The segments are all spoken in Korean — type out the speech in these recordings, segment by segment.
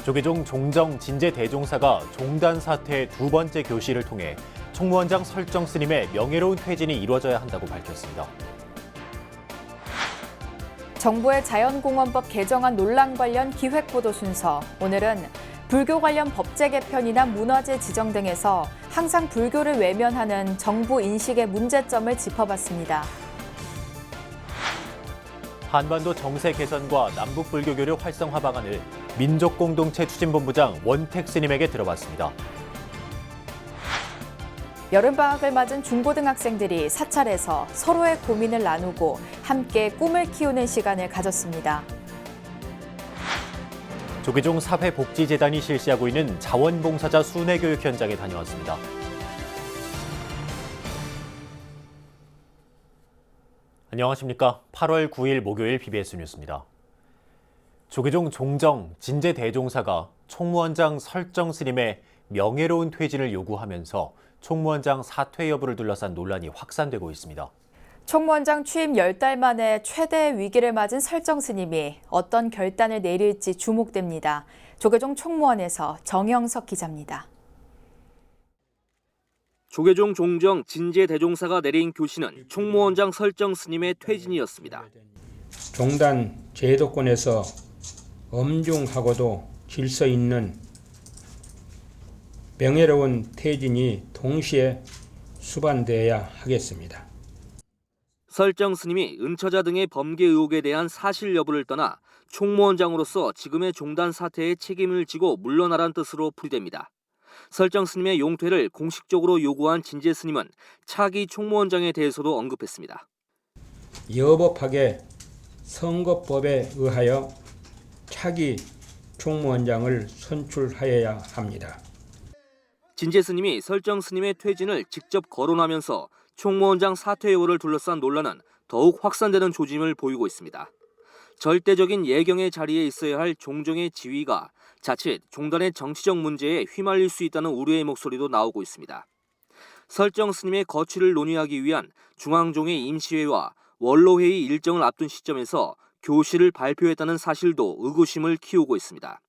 조계종 종정 진제대종사가 종단 사태의 두 번째 교시를 통해 총무원장 설정 스님의 명예로운 퇴진이 이루어져야 한다고 밝혔습니다. 정부의 자연공원법 개정안 논란 관련 기획보도 순서. 오늘은 불교 관련 법제 개편이나 문화재 지정 등에서 항상 불교를 외면하는 정부 인식의 문제점을 짚어봤습니다. 한반도 정세 개선과 남북 불교 교류 활성화 방안을 민족공동체 추진본부장 원택 스님에게 들어봤습니다. 여름방학을 맞은 중고등학생들이 사찰에서 서로의 고민을 나누고 함께 꿈을 키우는 시간을 가졌습니다. 조계종 사회복지재단이 실시하고 있는 자원봉사자 순회교육 현장에 다녀왔습니다. 안녕하십니까. 8월 9일 목요일 BBS 뉴스입니다. 조계종 종정 진제대종사가 총무원장 설정 스님의 명예로운 퇴진을 요구하면서 총무원장 사퇴 여부를 둘러싼 논란이 확산되고 있습니다. 총무원장 취임 10달 만에 최대의 위기를 맞은 설정 스님이 어떤 결단을 내릴지 주목됩니다. 조계종 총무원에서 정영석 기자입니다. 조계종 종정 진제대종사가 내린 교시는 총무원장 설정 스님의 퇴진이었습니다. 종단 제도권에서 엄중하고도 질서 있는 명예로운 퇴진이 동시에 수반되어야 하겠습니다. 설정 스님이 은처자 등의 범죄 의혹에 대한 사실 여부를 떠나 총무원장으로서 지금의 종단 사태에 책임을 지고 물러나란 뜻으로 풀이됩니다. 설정 스님의 용퇴를 공식적으로 요구한 진제 스님은 차기 총무원장에 대해서도 언급했습니다. 여법하게 선거법에 의하여 차기 총무원장을 선출하여야 합니다. 진제 스님이 설정 스님의 퇴진을 직접 거론하면서 총무원장 사퇴 여부를 둘러싼 논란은 더욱 확산되는 조짐을 보이고 있습니다. 절대적인 예경의 자리에 있어야 할 종정의 지위가 자칫 종단의 정치적 문제에 휘말릴 수 있다는 우려의 목소리도 나오고 있습니다. 설정 스님의 거취를 논의하기 위한 중앙종의 임시회와 원로회의 일정을 앞둔 시점에서 교시를 발표했다는 사실도 의구심을 키우고 있습니다.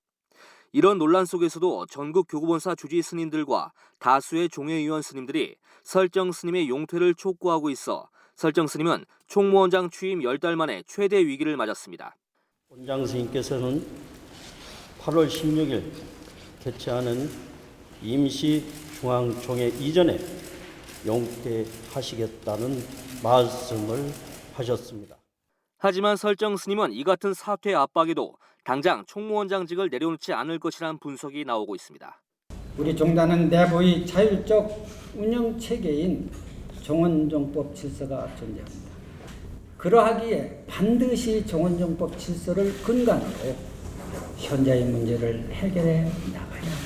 이런 논란 속에서도 전국 교구본사 주지 스님들과 다수의 종회의원 스님들이 설정 스님의 용퇴를 촉구하고 있어 설정 스님은 총무원장 취임 10달 만에 최대 위기를 맞았습니다. 원장 스님께서는 8월 16일 개최하는 임시중앙종회 이전에 용퇴하시겠다는 말씀을 하셨습니다. 하지만 설정 스님은 이 같은 사퇴 압박에도 당장 총무원장직을 내려놓지 않을 것이라는 분석이 나오고 있습니다. 우리 종단은 내부의 자율적 운영 체계인 종원종법 질서가 존재합니다. 그러하기에 반드시 종원종법 질서를 근간으로 현재의 문제를 해결해 나가야 합니다.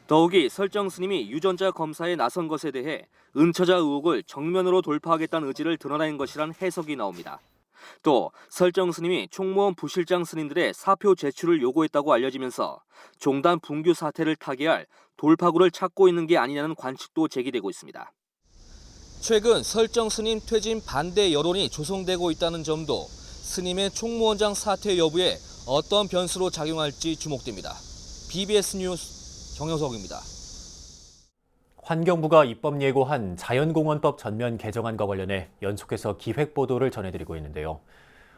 더욱이 설정 스님이 유전자 검사에 나선 것에 대해 은처자 의혹을 정면으로 돌파하겠다는 의지를 드러낸 것이란 해석이 나옵니다. 또 설정 스님이 총무원 부실장 스님들의 사표 제출을 요구했다고 알려지면서 종단 분규 사태를 타개할 돌파구를 찾고 있는 게 아니냐는 관측도 제기되고 있습니다. 최근 설정 스님 퇴진 반대 여론이 조성되고 있다는 점도 스님의 총무원장 사퇴 여부에 어떤 변수로 작용할지 주목됩니다. BBS 뉴스 정영석입니다. 환경부가 입법 예고한 자연공원법 전면 개정안과 관련해 연속해서 기획보도를 전해드리고 있는데요.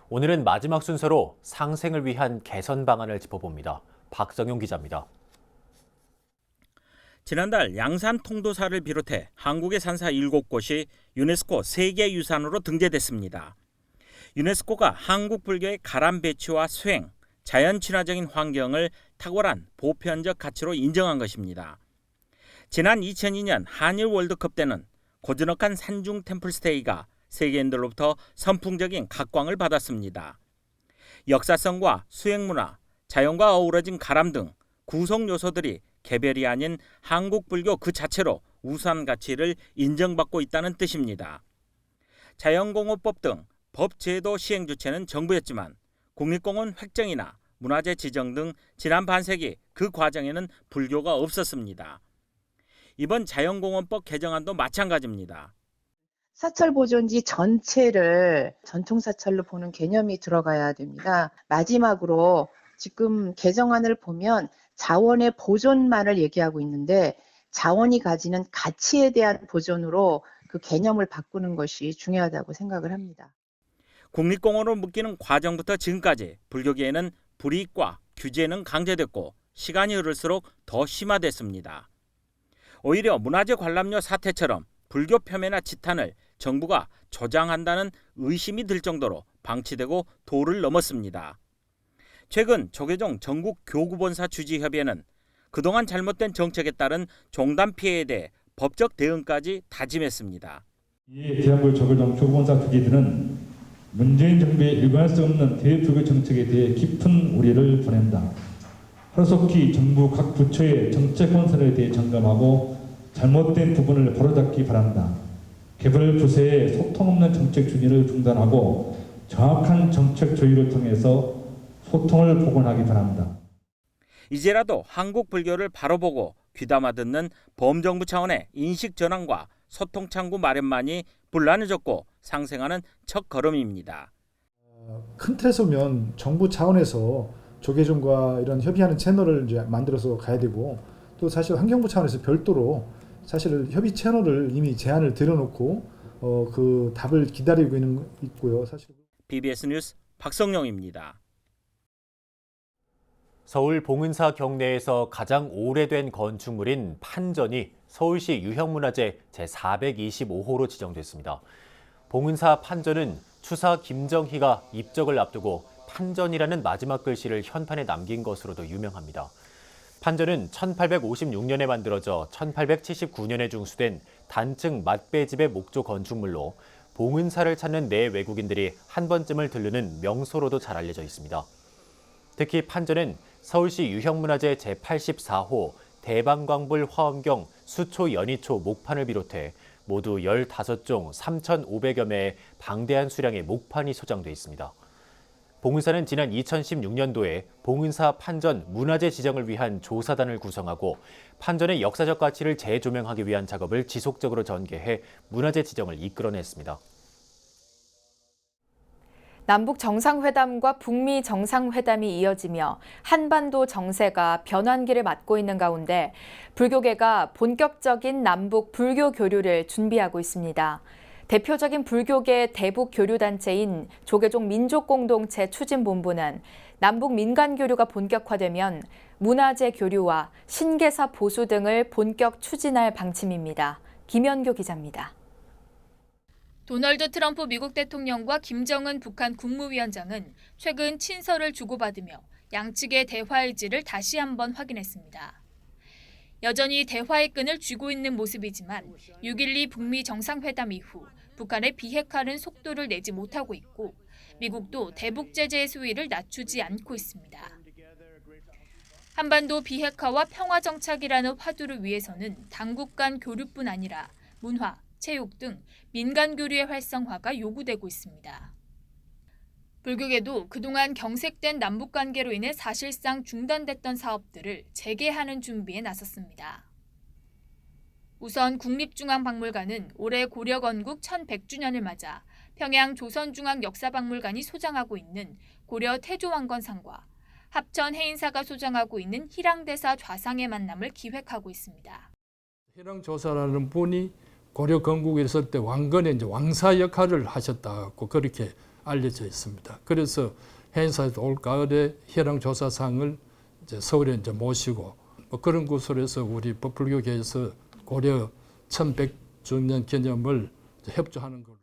오늘은 마지막 순서로 상생을 위한 개선 방안을 짚어봅니다. 박성용 기자입니다. 지난달 양산 통도사를 비롯해 한국의 산사 7곳이 유네스코 세계유산으로 등재됐습니다. 유네스코가 한국 불교의 가람 배치와 수행, 자연 친화적인 환경을 탁월한 보편적 가치로 인정한 것입니다. 지난 2002년 한일 월드컵 때는 고즈넉한 산중 템플스테이가 세계인들로부터 선풍적인 각광을 받았습니다. 역사성과 수행문화, 자연과 어우러진 가람 등 구성 요소들이 개별이 아닌 한국 불교 그 자체로 우수한 가치를 인정받고 있다는 뜻입니다. 자연공원법 등 법제도 시행 주체는 정부였지만 국립공원 획정이나 문화재 지정 등 지난 반세기 그 과정에는 불교가 없었습니다. 이번 자연공원법 개정안도 마찬가지입니다. 사철 보존지 전체를 전통사철로 보는 개념이 들어가야 됩니다. 마지막으로 지금 개정안을 보면 자원의 보존만을 얘기하고 있는데 자원이 가지는 가치에 대한 보존으로 그 개념을 바꾸는 것이 중요하다고 생각을 합니다. 국립공원으로 묶이는 과정부터 지금까지 불교계에는 불이익과 규제는 강제됐고 시간이 흐를수록 더 심화됐습니다. 오히려 문화재 관람료 사태처럼 불교 폄훼나 지탄을 정부가 조장한다는 의심이 들 정도로 방치되고 도를 넘었습니다. 최근 조계종 전국교구본사 주지협의회는 그동안 잘못된 정책에 따른 종단 피해에 대해 법적 대응까지 다짐했습니다. 이에 대한민국 조계종 교구본사 주지들은 문재인 정부의 일관할 수 없는 대불교 정책에 대해 깊은 우려를 보낸다. 하루속히 정부 각 부처의 정책 혼선에 대해 점검하고 잘못된 부분을 바로잡기 바란다. 개별 부서의 소통 없는 정책 추진을 중단하고 정확한 정책 조율을 통해서 소통을 복원하기 바랍니다. 이제라도 한국 불교를 바로 보고 귀담아 듣는 범정부 차원의 인식 전환과 소통 창구 마련만이 분란을 줬고 상생하는 첫걸음입니다. 큰 틀에서 보면 정부 차원에서 조계종과 이런 협의하는 채널을 이제 만들어서 가야 되고 또 사실 환경부 차원에서 별도로 사실 협의 채널을 이미 제안을 드려놓고 그 답을 기다리고 있고요. 사실 BBS 뉴스 박성영입니다. 서울 봉은사 경내에서 가장 오래된 건축물인 판전이 서울시 유형문화재 제425호로 지정됐습니다. 봉은사 판전은 추사 김정희가 입적을 앞두고 판전이라는 마지막 글씨를 현판에 남긴 것으로도 유명합니다. 판전은 1856년에 만들어져 1879년에 중수된 단층 맛배집의 목조 건축물로 봉은사를 찾는 내 외국인들이 한 번쯤을 들르는 명소로도 잘 알려져 있습니다. 특히 판전은 서울시 유형문화재 제84호 대방광불 화엄경 수초 연희초 목판을 비롯해 모두 15종 3,500여 매의 방대한 수량의 목판이 소장돼 있습니다. 봉은사는 지난 2016년도에 봉은사 판전 문화재 지정을 위한 조사단을 구성하고 판전의 역사적 가치를 재조명하기 위한 작업을 지속적으로 전개해 문화재 지정을 이끌어냈습니다. 남북 정상회담과 북미 정상회담이 이어지며 한반도 정세가 변환기를 맞고 있는 가운데 불교계가 본격적인 남북 불교 교류를 준비하고 있습니다. 대표적인 불교계 대북 교류단체인 조계종 민족공동체 추진본부는 남북 민간 교류가 본격화되면 문화재 교류와 신계사 보수 등을 본격 추진할 방침입니다. 김연교 기자입니다. 도널드 트럼프 미국 대통령과 김정은 북한 국무위원장은 최근 친서를 주고받으며 양측의 대화 의지를 다시 한번 확인했습니다. 여전히 대화의 끈을 쥐고 있는 모습이지만 6.12 북미 정상회담 이후 북한의 비핵화는 속도를 내지 못하고 있고 미국도 대북 제재의 수위를 낮추지 않고 있습니다. 한반도 비핵화와 평화 정착이라는 화두를 위해서는 당국 간 교류뿐 아니라 문화, 체육 등 민간 교류의 활성화가 요구되고 있습니다. 불교계도 그동안 경색된 남북 관계로 인해 사실상 중단됐던 사업들을 재개하는 준비에 나섰습니다. 우선 국립중앙박물관은 올해 고려 건국 1100주년을 맞아 평양 조선중앙역사박물관이 소장하고 있는 고려 태조왕건상과 합천 해인사가 소장하고 있는 희랑대사 좌상의 만남을 기획하고 있습니다. 희랑조사라는 분이 고려 건국에 있을 때 왕건의 이제 왕사 역할을 하셨다고 그렇게 알려져 있습니다. 그래서 해인사에서 올 가을에 희랑조사상을 이제 서울에 이제 모시고 그런 구설에서 우리 불교계에서 고려 1100주년 기념을 협조하는 걸로.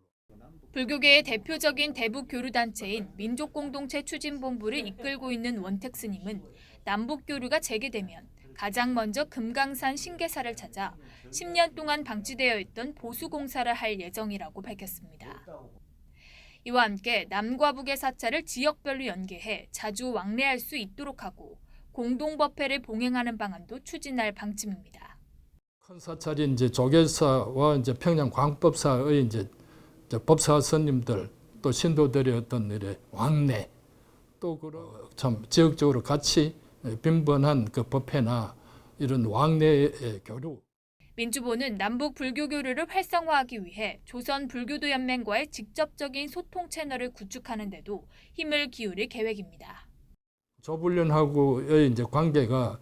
불교계의 대표적인 대북 교류 단체인 민족공동체 추진본부를 이끌고 있는 원택 스님은 남북 교류가 재개되면 가장 먼저 금강산 신계사를 찾아 10년 동안 방치되어 있던 보수공사를 할 예정이라고 밝혔습니다. 이와 함께 남과 북의 사찰을 지역별로 연계해 자주 왕래할 수 있도록 하고 공동법회를 봉행하는 방안도 추진할 방침입니다. 큰 사찰이 이제 조계사와 이제 평양 광법사의 이제 법사 스님들 또 신도들의 어떤 일에 왕래 또 참 지역적으로 같이 빈번한 그 법회나 이런 왕래의 교류. 민주보는 남북 불교 교류를 활성화하기 위해 조선 불교도 연맹과의 직접적인 소통 채널을 구축하는 데도 힘을 기울일 계획입니다. 조불련하고의 이제 관계가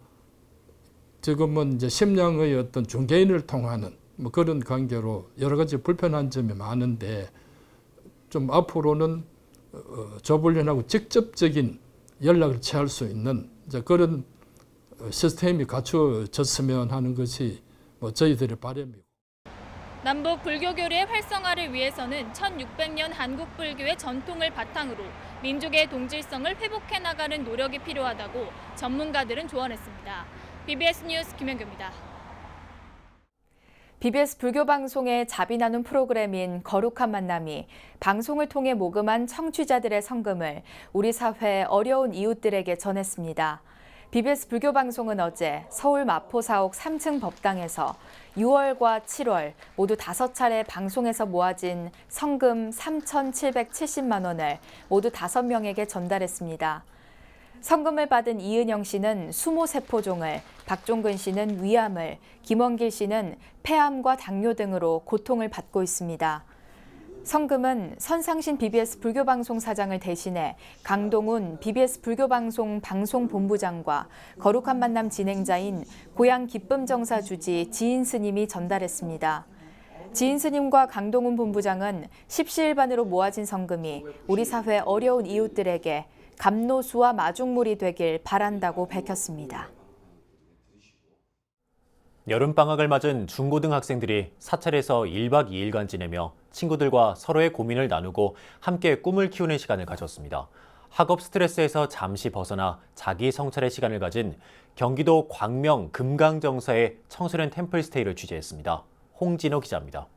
지금은 이제 심령의 어떤 중개인을 통하는 뭐 그런 관계로 여러 가지 불편한 점이 많은데 좀 앞으로는 조불련하고 직접적인 연락을 취할 수 있는 이제 그런 시스템이 갖추어졌으면 하는 것이 뭐 저희들의 바람이고. 남북 불교 교류의 활성화를 위해서는 1600년 한국 불교의 전통을 바탕으로 민족의 동질성을 회복해 나가는 노력이 필요하다고 전문가들은 조언했습니다. BBS 뉴스 김현규입니다. BBS 불교 방송의 자비 나눔 프로그램인 거룩한 만남이 방송을 통해 모금한 청취자들의 성금을 우리 사회 어려운 이웃들에게 전했습니다. BBS 불교 방송은 어제 서울 마포사옥 3층 법당에서 6월과 7월 모두 5차례 방송에서 모아진 성금 3,770만 원을 모두 5명에게 전달했습니다. 성금을 받은 이은영 씨는 수모세포종을, 박종근 씨는 위암을, 김원길 씨는 폐암과 당뇨 등으로 고통을 받고 있습니다. 성금은 선상신 BBS 불교방송 사장을 대신해 강동훈 BBS 불교방송 방송본부장과 거룩한 만남 진행자인 고향 기쁨정사 주지 지인 스님이 전달했습니다. 지인 스님과 강동훈 본부장은 십시일반으로 모아진 성금이 우리 사회 어려운 이웃들에게 감로수와 마중물이 되길 바란다고 밝혔습니다. 여름방학을 맞은 중고등학생들이 사찰에서 1박 2일간 지내며 친구들과 서로의 고민을 나누고 함께 꿈을 키우는 시간을 가졌습니다. 학업 스트레스에서 잠시 벗어나 자기 성찰의 시간을 가진 경기도 광명 금강정사의 청소년 템플스테이를 취재했습니다. 홍진호 기자입니다.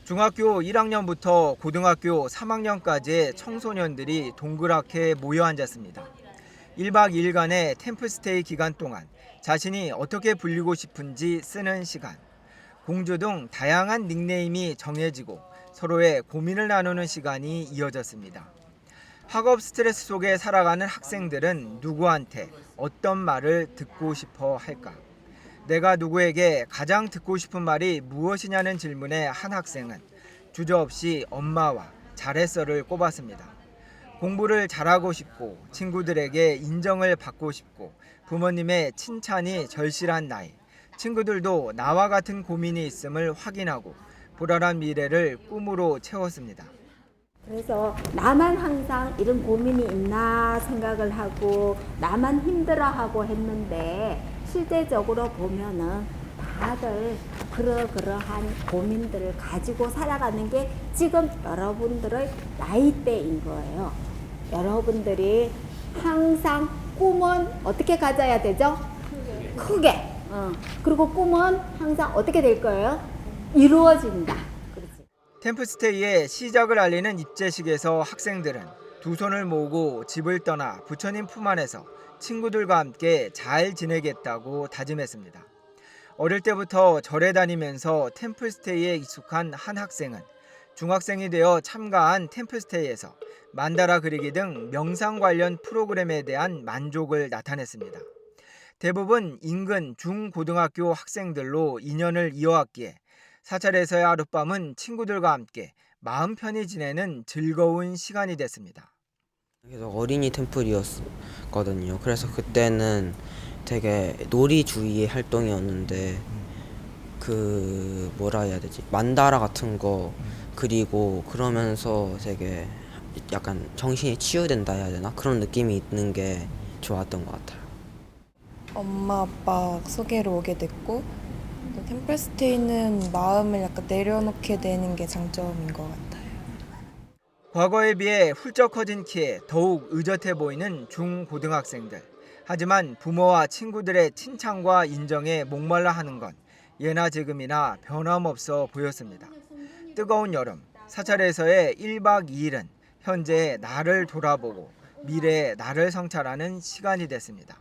중학교 1학년부터 고등학교 3학년까지의 청소년들이 동그랗게 모여 앉았습니다. 1박 2일간의 템플스테이 기간 동안 자신이 어떻게 불리고 싶은지 쓰는 시간. 공주 등 다양한 닉네임이 정해지고 서로의 고민을 나누는 시간이 이어졌습니다. 학업 스트레스 속에 살아가는 학생들은 누구한테 어떤 말을 듣고 싶어 할까? 내가 누구에게 가장 듣고 싶은 말이 무엇이냐는 질문에 한 학생은 주저없이 엄마와 잘했어를 꼽았습니다. 공부를 잘하고 싶고 친구들에게 인정을 받고 싶고 부모님의 칭찬이 절실한 나이. 친구들도 나와 같은 고민이 있음을 확인하고 불안한 미래를 꿈으로 채웠습니다. 그래서 나만 항상 이런 고민이 있나 생각을 하고 나만 힘들어하고 했는데 실제적으로 보면은 다들 그러한 고민들을 가지고 살아가는 게 지금 여러분들의 나이대인 거예요. 여러분들이 항상 꿈은 어떻게 가져야 되죠? 크게. 그리고 꿈은 항상 어떻게 될 거예요? 이루어진다. 그렇지. 템플스테이의 시작을 알리는 입제식에서 학생들은 두 손을 모으고 집을 떠나 부처님 품 안에서 친구들과 함께 잘 지내겠다고 다짐했습니다. 어릴 때부터 절에 다니면서 템플스테이에 익숙한 한 학생은 중학생이 되어 참가한 템플스테이에서 만다라 그리기 등 명상 관련 프로그램에 대한 만족을 나타냈습니다. 대부분 인근 중고등학교 학생들로 인연을 이어왔기에 사찰에서의 하룻밤은 친구들과 함께 마음 편히 지내는 즐거운 시간이 됐습니다. 계속 어린이 템플이었거든요. 그래서 그때는 되게 놀이주의 활동이었는데 그 뭐라 해야 되지? 만다라 같은 거 그리고 그러면서 되게 약간 정신이 치유된다 해야 되나? 그런 느낌이 있는 게 좋았던 것 같아요. 엄마 아빠 소개로 오게 됐고 또 템플스테이는 마음을 약간 내려놓게 되는 게 장점인 것 같아요. 과거에 비해 훌쩍 커진 키에 더욱 의젓해 보이는 중고등학생들. 하지만 부모와 친구들의 칭찬과 인정에 목말라 하는 건 예나 지금이나 변함없어 보였습니다. 뜨거운 여름, 사찰에서의 1박 2일은 현재의 나를 돌아보고 미래의 나를 성찰하는 시간이 됐습니다.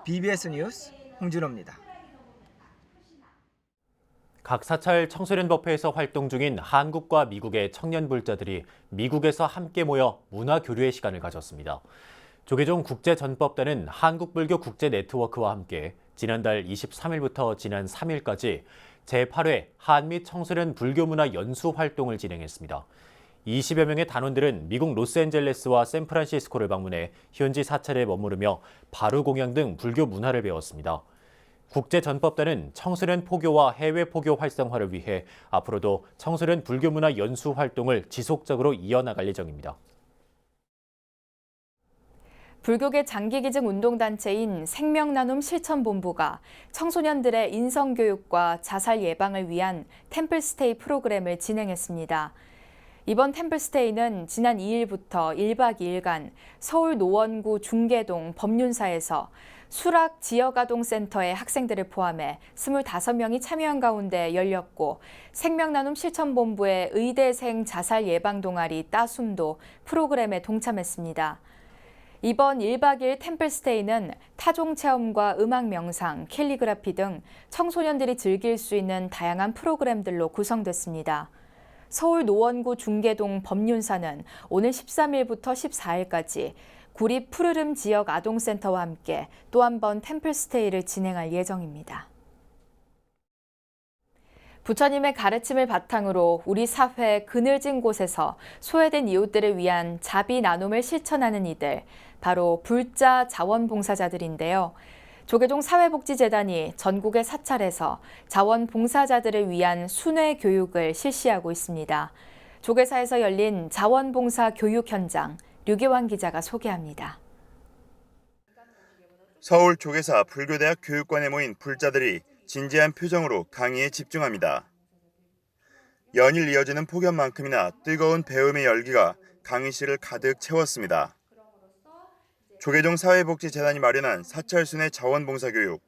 BBS 뉴스 홍진호입니다. 각 사찰 청소년 법회에서 활동 중인 한국과 미국의 청년 불자들이 미국에서 함께 모여 문화 교류의 시간을 가졌습니다. 조계종 국제전법단은 한국불교 국제네트워크와 함께 지난달 23일부터 지난 3일까지 제8회 한미 청소년 불교문화 연수 활동을 진행했습니다. 20여 명의 단원들은 미국 로스앤젤레스와 샌프란시스코를 방문해 현지 사찰에 머무르며 바루 공양 등 불교 문화를 배웠습니다. 국제전법단은 청소년 포교와 해외 포교 활성화를 위해 앞으로도 청소년 불교 문화 연수 활동을 지속적으로 이어나갈 예정입니다. 불교계 장기기증 운동단체인 생명나눔 실천본부가 청소년들의 인성교육과 자살 예방을 위한 템플스테이 프로그램을 진행했습니다. 이번 템플스테이는 지난 2일부터 1박 2일간 서울 노원구 중계동 법륜사에서 수락 지역아동센터의 학생들을 포함해 25명이 참여한 가운데 열렸고, 생명나눔 실천본부의 의대생 자살 예방 동아리 따숨도 프로그램에 동참했습니다. 이번 1박 2일 템플스테이는 타종 체험과 음악 명상, 캘리그라피 등 청소년들이 즐길 수 있는 다양한 프로그램들로 구성됐습니다. 서울 노원구 중계동 법륜사는 오늘 13일부터 14일까지 구리 푸르름 지역 아동센터와 함께 또 한 번 템플스테이를 진행할 예정입니다. 부처님의 가르침을 바탕으로 우리 사회 그늘진 곳에서 소외된 이웃들을 위한 자비 나눔을 실천하는 이들, 바로 불자 자원봉사자들인데요. 조계종 사회복지재단이 전국의 사찰에서 자원봉사자들을 위한 순회 교육을 실시하고 있습니다. 조계사에서 열린 자원봉사 교육 현장, 류기환 기자가 소개합니다. 서울 조계사 불교대학 교육관에 모인 불자들이 진지한 표정으로 강의에 집중합니다. 연일 이어지는 폭염만큼이나 뜨거운 배움의 열기가 강의실을 가득 채웠습니다. 조계종 사회복지재단이 마련한 사찰순회 자원봉사교육.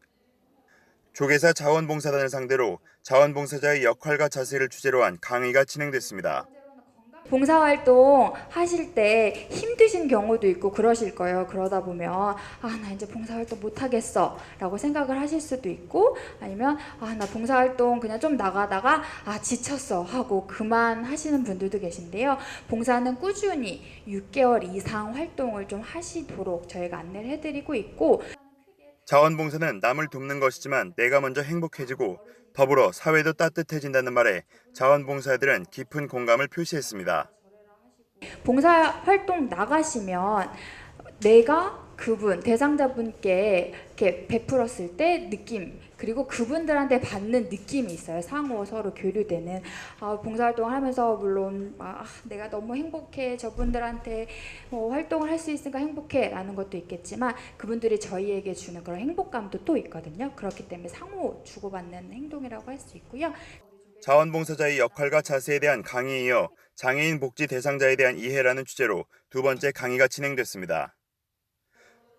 조계사 자원봉사단을 상대로 자원봉사자의 역할과 자세를 주제로 한 강의가 진행됐습니다. 봉사활동 하실 때 힘드신 경우도 있고 그러실 거예요. 그러다 보면 나 이제 봉사활동 못하겠어 라고 생각을 하실 수도 있고, 아니면 나 봉사활동 그냥 좀 나가다가 지쳤어 하고 그만하시는 분들도 계신데요. 봉사는 꾸준히 6개월 이상 활동을 좀 하시도록 저희가 안내를 해드리고 있고, 자원봉사는 남을 돕는 것이지만 내가 먼저 행복해지고 더불어 사회도 따뜻해진다는 말에 자원봉사들은 깊은 공감을 표시했습니다. 봉사활동 나가시면 내가 그분, 대상자분께 이렇게 베풀었을 때 느낌, 그리고 그분들한테 받는 느낌이 있어요. 상호 서로 교류되는. 봉사활동을 하면서 물론 내가 너무 행복해, 저분들한테 활동을 할 수 있으니까 행복해 라는 것도 있겠지만, 그분들이 저희에게 주는 그런 행복감도 또 있거든요. 그렇기 때문에 상호 주고받는 행동이라고 할 수 있고요. 자원봉사자의 역할과 자세에 대한 강의에 이어 장애인 복지 대상자에 대한 이해라는 주제로 두 번째 강의가 진행됐습니다.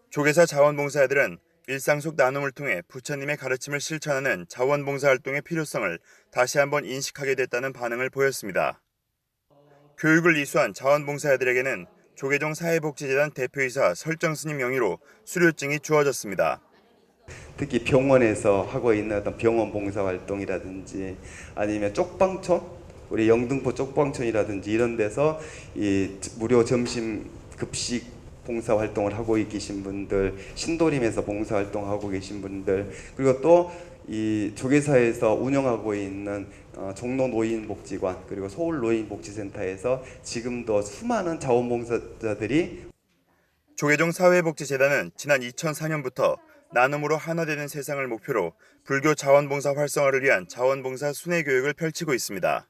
조계사 자원봉사자들은 일상 속 나눔을 통해 부처님의 가르침을 실천하는 자원봉사 활동의 필요성을 다시 한번 인식하게 됐다는 반응을 보였습니다. 교육을 이수한 자원봉사자들에게는 조계종 사회복지재단 대표이사 설정스님 명의로 수료증이 주어졌습니다. 특히 병원에서 하고 있는 어떤 병원 봉사 활동이라든지 아니면 쪽방촌, 우리 영등포 쪽방촌이라든지 이런 데서 이 무료 점심 급식 봉사 활동을 하고 계신 분들, 신도림에서 봉사 활동하고 계신 분들, 그리고 또 이 조계사에서 운영하고 있는 종로 노인복지관, 그리고 서울 노인복지센터에서 지금도 수많은 자원봉사자들이 조계종 사회복지재단은 지난 2004년부터 나눔으로 하나 되는 세상을 목표로 불교 자원봉사 활성화를 위한 자원봉사 순회 교육을 펼치고 있습니다.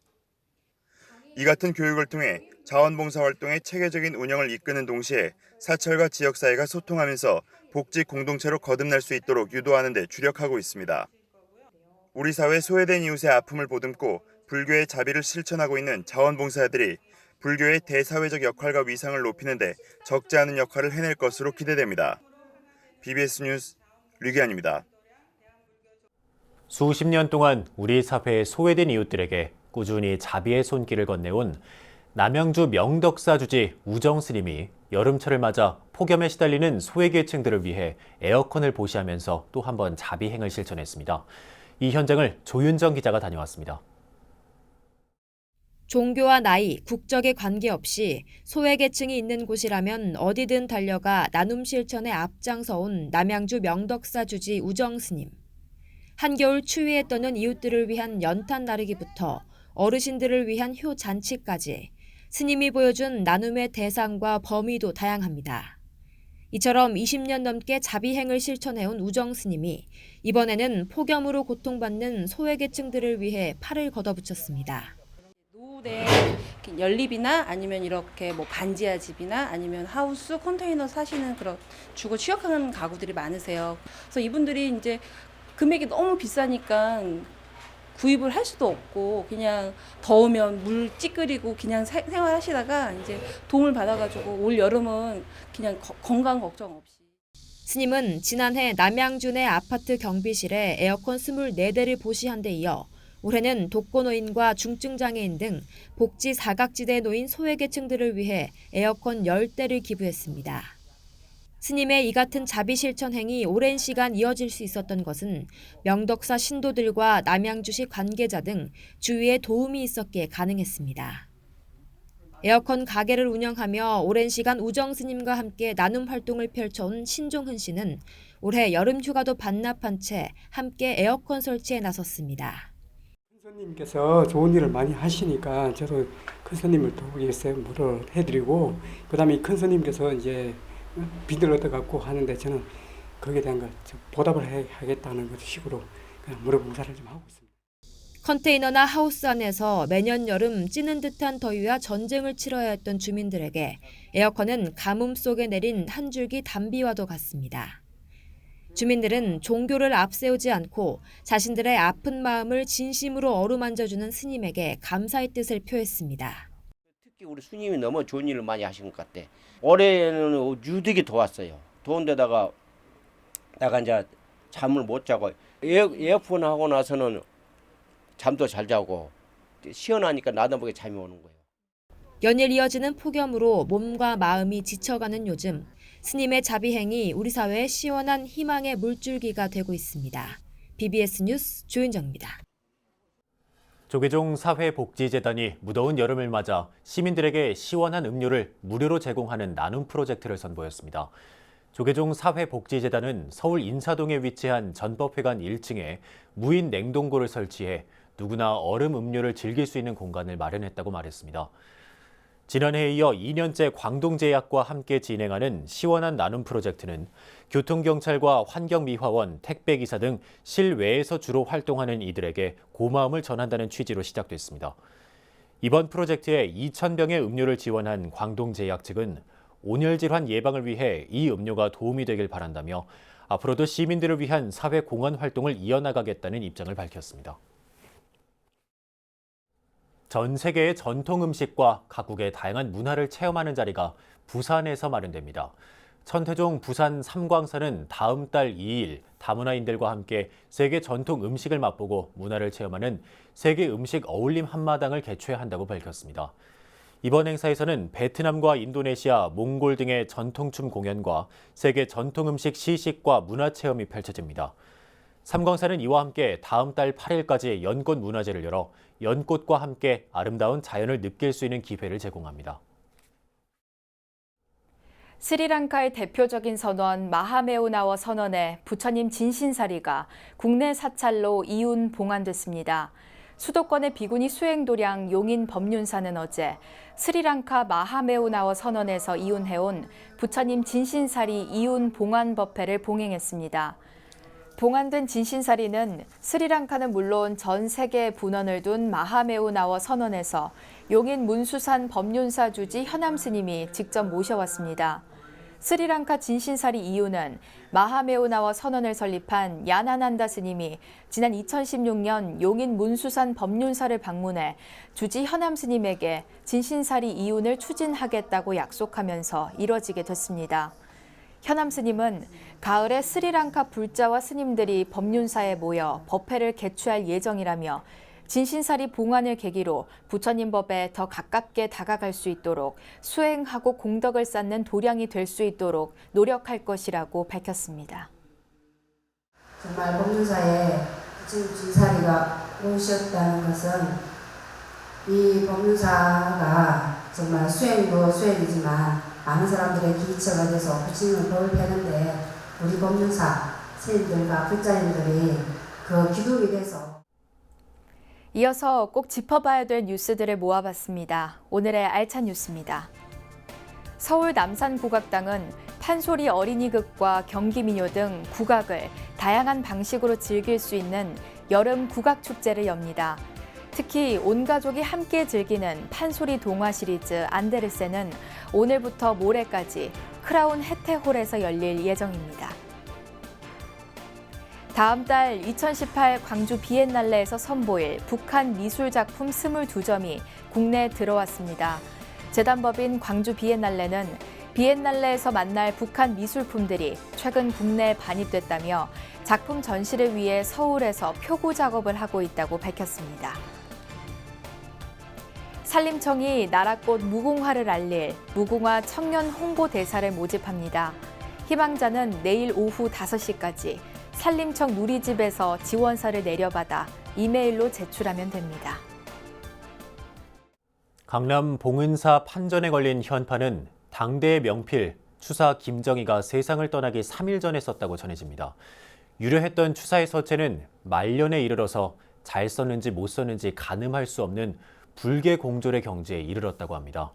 이 같은 교육을 통해 자원봉사 활동의 체계적인 운영을 이끄는 동시에 사찰과 지역사회가 소통하면서 복지 공동체로 거듭날 수 있도록 유도하는 데 주력하고 있습니다. 우리 사회 소외된 이웃의 아픔을 보듬고 불교의 자비를 실천하고 있는 자원봉사자들이 불교의 대사회적 역할과 위상을 높이는 데 적지 않은 역할을 해낼 것으로 기대됩니다. BBS 뉴스 류기환입니다. 수십 년 동안 우리 사회의 소외된 이웃들에게 꾸준히 자비의 손길을 건네온 남양주 명덕사 주지 우정 스님이 여름철을 맞아 폭염에 시달리는 소외계층들을 위해 에어컨을 보시하면서 또 한 번 자비행을 실천했습니다. 이 현장을 조윤정 기자가 다녀왔습니다. 종교와 나이, 국적에 관계없이 소외계층이 있는 곳이라면 어디든 달려가 나눔 실천에 앞장서온 남양주 명덕사 주지 우정 스님. 한겨울 추위에 떠는 이웃들을 위한 연탄 나르기부터 어르신들을 위한 효 잔치까지 스님이 보여준 나눔의 대상과 범위도 다양합니다. 이처럼 20년 넘게 자비행을 실천해온 우정 스님이 이번에는 폭염으로 고통받는 소외계층들을 위해 팔을 걷어붙였습니다. 노후된 연립이나 아니면 이렇게 뭐 반지하 집이나 아니면 하우스 컨테이너 사시는 그런 주거 취약한 가구들이 많으세요. 그래서 이분들이 이제 금액이 너무 비싸니까 구입을 할 수도 없고 그냥 더우면 물 찌끄리고 그냥 생활하시다가 이제 도움을 받아가지고 올 여름은 그냥 건강 걱정 없이. 스님은 지난해 남양주 내 아파트 경비실에 에어컨 24대를 보시한 데 이어 올해는 독거노인과 중증장애인 등 복지 사각지대에 놓인 소외계층들을 위해 에어컨 10대를 기부했습니다. 스님의 이 같은 자비 실천 행이 오랜 시간 이어질 수 있었던 것은 명덕사 신도들과 남양주시 관계자 등 주위에 도움이 있었기에 가능했습니다. 에어컨 가게를 운영하며 오랜 시간 우정 스님과 함께 나눔 활동을 펼쳐온 신종흔 씨는 올해 여름 휴가도 반납한 채 함께 에어컨 설치에 나섰습니다. 큰스님께서 좋은 일을 많이 하시니까 저도 큰스님을 도우기 위해서 물을 해드리고 그다음에 큰스님께서 이제 빚을 얻어갖고 하는데 저는 거기에 대한 거 보답을 하겠다는 식으로 그냥 무릎봉사를 좀 하고 있습니다. 컨테이너나 하우스 안에서 매년 여름 찌는 듯한 더위와 전쟁을 치러야 했던 주민들에게 에어컨은 가뭄 속에 내린 한 줄기 단비와도 같습니다. 주민들은 종교를 앞세우지 않고 자신들의 아픈 마음을 진심으로 어루만져주는 스님에게 감사의 뜻을 표했습니다. 특히 우리 스님이 너무 좋은 일을 많이 하신 것 같아. 올해는 유득이 더웠어요. 더운 데다가 내가 이제 잠을 못 자고 에어컨 하고 나서는 잠도 잘 자고 시원하니까 나도 모르게 잠이 오는 거예요. 연일 이어지는 폭염으로 몸과 마음이 지쳐가는 요즘 스님의 자비행이 우리 사회의 시원한 희망의 물줄기가 되고 있습니다. BBS 뉴스 조윤정입니다. 조계종 사회복지재단이 무더운 여름을 맞아 시민들에게 시원한 음료를 무료로 제공하는 나눔 프로젝트를 선보였습니다. 조계종 사회복지재단은 서울 인사동에 위치한 전법회관 1층에 무인 냉동고를 설치해 누구나 얼음 음료를 즐길 수 있는 공간을 마련했다고 말했습니다. 지난해에 이어 2년째 광동제약과 함께 진행하는 시원한 나눔 프로젝트는 교통경찰과 환경미화원, 택배기사 등 실외에서 주로 활동하는 이들에게 고마움을 전한다는 취지로 시작됐습니다. 이번 프로젝트에 2,000병의 음료를 지원한 광동제약 측은 온열 질환 예방을 위해 이 음료가 도움이 되길 바란다며 앞으로도 시민들을 위한 사회 공헌 활동을 이어나가겠다는 입장을 밝혔습니다. 전 세계의 전통 음식과 각국의 다양한 문화를 체험하는 자리가 부산에서 마련됩니다. 천태종 부산 삼광사는 다음 달 2일 다문화인들과 함께 세계 전통 음식을 맛보고 문화를 체험하는 세계 음식 어울림 한마당을 개최한다고 밝혔습니다. 이번 행사에서는 베트남과 인도네시아, 몽골 등의 전통춤 공연과 세계 전통 음식 시식과 문화 체험이 펼쳐집니다. 삼광사는 이와 함께 다음 달 8일까지 연꽃 문화제를 열어 연꽃과 함께 아름다운 자연을 느낄 수 있는 기회를 제공합니다. 스리랑카의 대표적인 선원 마하메오나워 선원의 부처님 진신사리가 국내 사찰로 이윤 봉안됐습니다. 수도권의 비구니 수행도량 용인 법륜사는 어제 스리랑카 마하메오나워 선원에서 이윤해온 부처님 진신사리 이윤 봉안법회를 봉행했습니다. 봉안된 진신사리는 스리랑카는 물론 전 세계에 분원을 둔 마하메오나워 선원에서 용인 문수산 법륜사 주지 현암 스님이 직접 모셔왔습니다. 스리랑카 진신사리 이윤은 마하메오나워 선원을 설립한 야나난다 스님이 지난 2016년 용인 문수산 법륜사를 방문해 주지 현암 스님에게 진신사리 이윤을 추진하겠다고 약속하면서 이뤄지게 됐습니다. 현암 스님은 가을에 스리랑카 불자와 스님들이 법륜사에 모여 법회를 개최할 예정이라며 진신사리 봉안을 계기로 부처님 법에 더 가깝게 다가갈 수 있도록 수행하고 공덕을 쌓는 도량이 될 수 있도록 노력할 것이라고 밝혔습니다. 정말 법륜사에 부처님 진사리가 오셨다는 것은 이 법륜사가 정말 수행도 수행이지만 많은 사람들의 기초가 돼서 부처님의 법을 펴는데 우리 법륜사 스님들과 불자님들이 그 기둥이 돼서 이어서 꼭 짚어봐야 될 뉴스들을 모아봤습니다. 오늘의 알찬 뉴스입니다. 서울 남산국악당은 판소리 어린이극과 경기민요 등 국악을 다양한 방식으로 즐길 수 있는 여름 국악축제를 엽니다. 특히 온 가족이 함께 즐기는 판소리 동화 시리즈 안데르센은 오늘부터 모레까지 크라운 해태홀에서 열릴 예정입니다. 다음 달 2018 광주 비엔날레에서 선보일 북한 미술작품 22점이 국내에 들어왔습니다. 재단법인 광주 비엔날레는 비엔날레에서 만날 북한 미술품들이 최근 국내에 반입됐다며 작품 전시를 위해 서울에서 표고 작업을 하고 있다고 밝혔습니다. 산림청이 나라꽃 무궁화를 알릴 무궁화 청년 홍보대사를 모집합니다. 희망자는 내일 오후 5시까지 산림청 누리집에서 지원서를 내려받아 이메일로 제출하면 됩니다. 강남 봉은사 판전에 걸린 현판은 당대의 명필 추사 김정희가 세상을 떠나기 3일 전에 썼다고 전해집니다. 유려했던 추사의 서체는 말년에 이르러서 잘 썼는지 못 썼는지 가늠할 수 없는 불계공졸의 경지에 이르렀다고 합니다.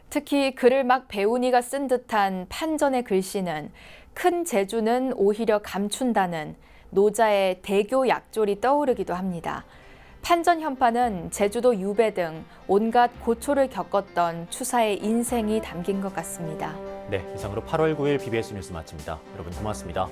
특히 글을 막 배우니가 쓴 듯한 판전의 글씨는 큰 재주는 오히려 감춘다는 노자의 대교 약졸이 떠오르기도 합니다. 판전 현판은 제주도 유배 등 온갖 고초를 겪었던 추사의 인생이 담긴 것 같습니다. 네, 이상으로 8월 9일 BBS 뉴스 마칩니다. 여러분 고맙습니다.